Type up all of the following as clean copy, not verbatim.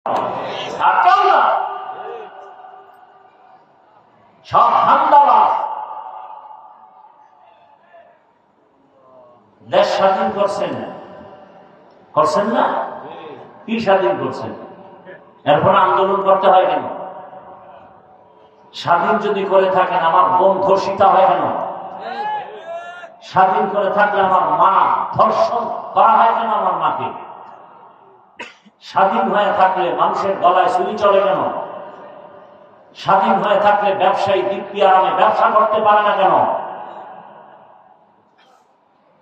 আর কেউ না, সব ধান্দাবাজ। দেশ স্বাধীন করছেন না? কি স্বাধীন করছেন? এরপর আন্দোলন করতে হয় কেন? স্বাধীন যদি করে থাকেন, আমার বোন ধর্ষিতা হয় কেন? স্বাধীন করে থাকলে আমার মা ধর্ষণ করা হয় কেন? আমার মাকে। স্বাধীন হয়ে থাকলে মানুষের গলায় ছুরি চলে কেন? স্বাধীন হয়ে থাকলে ব্যবসায়ী দিব্যি আরামে ব্যবসা করতে পারে না কেন?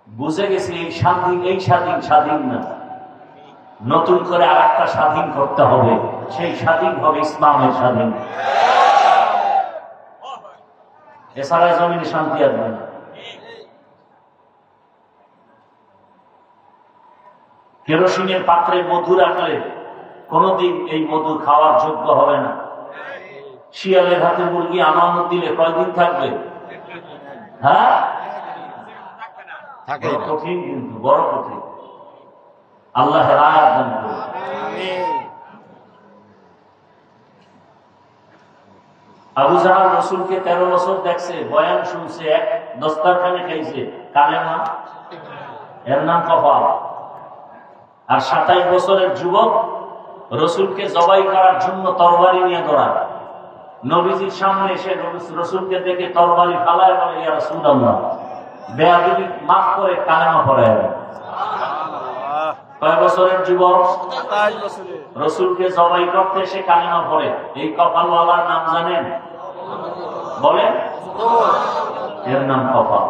বুঝে গেছি এই স্বাধীন না, নতুন করে আর একটা স্বাধীন করতে হবে। সেই স্বাধীন হবে ইসলামের স্বাধীন। এছাড়া জমিনে শান্তি আসবে না। কেরোসিনের পাত্রে মধু রাখলে কোনদিন এই মধু খাওয়ার যোগ্য হবে না। শিয়ালের হাতে মুরগি আমানত দিলে কয়দিন থাকবে? হ্যাঁ, কঠিন, কিন্তু বড় কঠিন। আল্লাহ রায় দান করুন। আবু জাহাল রসুলকে 13 বছর দেখছে, বয়ান শুনছে, এক দস্তারখানে খাইছে, কালেমা, এর নাম কপাল। আর 27 বছরের যুবক রসুলকে জবাই করার জন্য তরবারি নিয়ে দৌড়ায়। নবীজির সামনে এসে রসুলকে দেখে তরবারি ফালায়, বলে ইয়া রাসূলুল্লাহ, বেয়াদবি মাফ করে কালেমা পড়ায়। কয় বছরের যুবক? 27 বছরের। রসুলকে জবাই করতে এসে কালেমা পড়ে। এই কপালওয়ালার নাম জানেন? বলেন। এর নাম কপাল।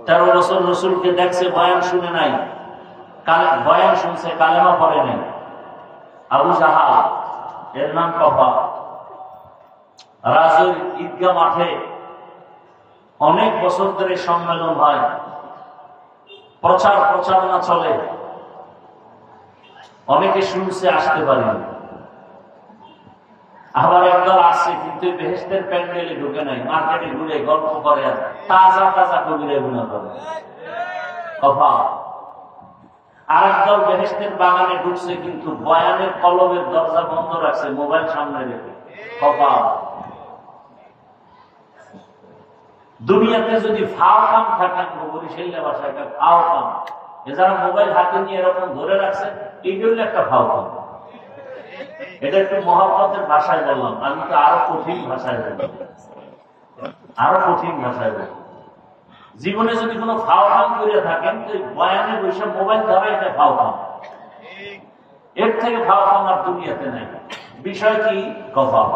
13 বছর রসুলকে দেখছে, বয়ান শুনে নাই, বয়ান শুনছে, কালেমা পড়ে নাই। আবু জাহাল, এর নাম কপাল। রাজের ঈদগাহ মাঠে অনেক বছর ধরে সম্মেলন হয়, প্রচারণা চলে, অনেকে শুনছে, আসতে পারেনি। আবার একদল আসছে, কিন্তু বেহেশতের প্যান্ডেলে ঢুকে নাই, মার্কেটে ঘুরে গল্প করে, তাজা কবিরা গুনাহ করে। কপাল। আর একদল বেহেশতের বাগানে ঢুকছে, কিন্তু বয়ানের কলবের দরজা বন্ধ রাখছে, মোবাইল সামনে রেখে। কপাল। দুনিয়াতে যদি ফাও কাম থাকেন, বরিশালের ভাষায় ফাও কাম, যারা মোবাইল হাতে নিয়ে এরকম ধরে রাখছে, এইগুলো একটা ফাও কাম। এটা একটু মহব্বতের ভাষায় বললাম, আমি তো আরো কঠিন ভাষায় বললাম। জীবনে যদি কোনো ফাও কাম করে থাকেন, তো বয়ানে বসে মোবাইল ধরা, এটা ফাও কাম। এর থেকে ফাও কাম আর দুনিয়াতে নাই। বিষয় কি? কপাল।